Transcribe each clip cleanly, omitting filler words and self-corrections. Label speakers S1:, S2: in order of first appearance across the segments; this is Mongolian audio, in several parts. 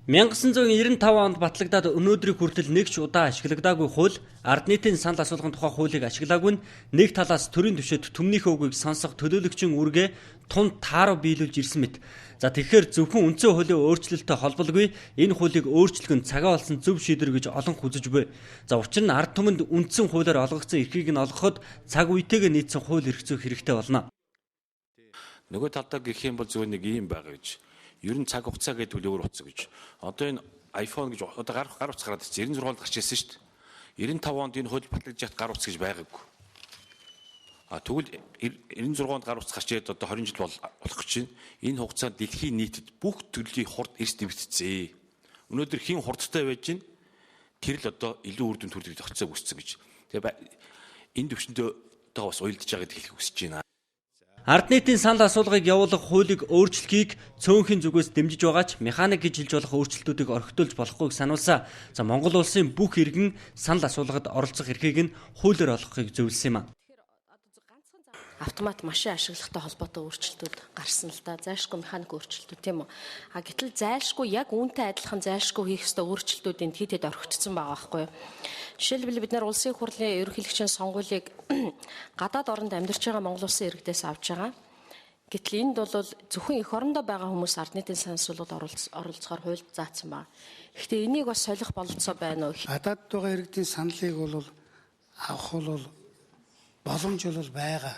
S1: 1995 онд батлагдаад өнөөдрийг хүртэл нэг ч удаа ашиглагдаагүй хууль, ард нийтийн санал асуулгын тухай хуулийг ашиглаагүй нь нэг талаас төрийн түвшинд түмнийхээ үгийг сонсох төлөөлөгчийн үүргээ тун тааруу биелүүлж ирсэн мэт. За тэгэхээр зөвхөн үндсэн хуулийн өөрчлөлтөд холбоогүй энэ хуулийг өөрчлөх нь цагаа болсон зөв шийдвэр гэж олон хүзэж буй. За учир нь ард түмэнд үндсэн хуулиар олгогдсон эрхийг нь олгоход цаг үетэйгээ нийцсэн хууль эрх зүйн хэрэгтэй болно.
S2: Нөгөө талдаа гэх юм бол зөвхөн нэг юм байгаа гэж. Ер нь цаг хугацаа гэдэг үл өөр утсан гэж. Одоо энэ iPhone гэж одоо гар утас гараад ирсэн. 96 онд гарч ирсэн шүү дээ. 95 онд энэ хууль батлагдж яхад гар утас гэж байгаагүй. Тэгвэл 96 онд гар утас гарч ирээд одоо 20 жил болох гэж байна. Энэ хугацаанд дэлхийн нийтэд бүх төрлийн хурд эрс нэмэгдсэн. Өнөөдөр хин хурдтай байж гин тэр л одоо илүү үр дүн төрөлд орцоог үсцэн гэж. Тэгээ энэ төвшөндөө бас уялдж байгаа гэж хэлэх хүсэж байна.
S1: Ард нийтийн санал асуулгыг явуулах хуулийг өөрчлөхийг цөөнхийн зүгээс дэмжиж байгаа ч механик гэж хэлж болох өөрчлөлтүүдийг орхитуулж болохгүйг сануулсан. За Монгол улсын бүх иргэн санал асуулгад оролцох эрхийг нь хуулиар олгохыг зөвлөсөн юм а.
S3: Автомат машин ашиглахтай холбоотой өөрчлөлтүүд гарсан л да. Зайлшгүй механик өөрчлөлтүүд тийм үү. Гэтэл зайлшгүй яг үүнтэй адилхан зайлшгүй хийх ёстой өөрчлөлтүүд энд хэд хэд орхигдсон байгаа байхгүй юу. Жишээлбэл бид нар улсын хурлын ерөнхийлөгчийн сонгуулийг гадаад оронд амьдарч байгаа Монгол улсын иргэдээс авч байгаа. Гэтэл энд бол зөвхөн эх орондоо байгаа хүмүүс ард нийтийн санал асуулгад оролцохоор хуульд заасан байна. Гэхдээ энийг бас солих бололцоо байна уу?
S4: Гадаад байгаа иргэдийн саналыг бол авах бол боломж бол байгаа.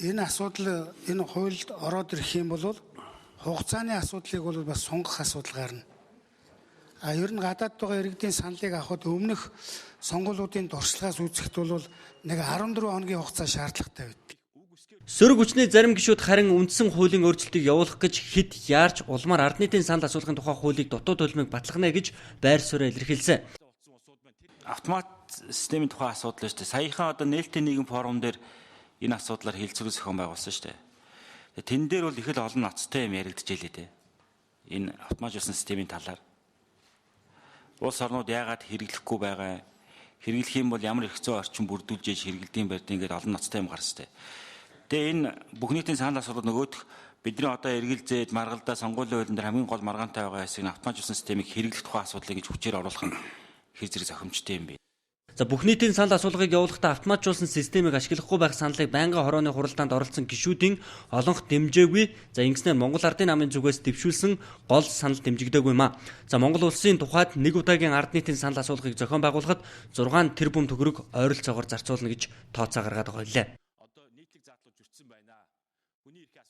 S4: Энэ асуудал энэ хуульд ороод ирэх юм бол хугацааны асуудлыг бол бас сунгах асуудал гарна. Ер нь гадаад байгаа иргэдийн саналыг авахд өмнөх сонгуулиудын дурслагаас үзэхэд бол нэг 14 хоногийн хугацаа шаардлагатай байдаг.
S1: Сөрөг хүчний зарим гишүүд харин үндсэн хуулийн өөрчлөлтийг явуулах гэж хэд яарч улмаар ард нийтийн санал асуулгын тухай хуулийг дутуу төлмийг батлахна гэж байр суурь илэрхийлсэн.
S5: Автомат системийн тухай асуудал шүү дээ. Саяхан одоо нээлттэй нийгэм форум дээр энэ асуудлаар хилцүүлэх зохион байгуулсан шүү дээ. Тэн дээр бол их л олон ноцтой юм яригдчихжээ л дээ. Энэ автоматжуулсан системийн талаар. Улс орнууд яагаад хэрэглэхгүй байгаа? Хэрэглэх юм бол ямар их зүйн орчин бүрдүүлж яж хэрэглэдэм барьд ингээд олон ноцтой юм гарстай. Тэгээ энэ бүх нийтийн санал асуулгад нөгөөх бидний одоо эргэлзээд маргалдаа сонгуулийн хуулийн дээр хамгийн гол маргаантай байгаа хэсэг нь автоматжуулсан системийг хэрэглэх тухай асуудлыг гэж хүчээр оруулах нь хэр зэрэг зохимжтой юм бэ?
S1: За бүх нийтийн санал асуулгыг явуулахдаа автоматжуулсан системийг ашиглахгүй байх саналыг байнгын хорооны хуралдаанд оролцсон гишүүдийн олонх дэмжээгүй. За ингэснээр Монгол Ардын намын зүгээс дэвшүүлсэн гол санал дэмжигдээгүй юм а. За Монгол улсын тухайд нэг удаагийн ард нийтийн санал асуулгыг зохион байгуулахад 6 тэрбум төгрөг ойролцоогоор зарцуулна гэж тооцоо гаргаад байгаа юм лээ.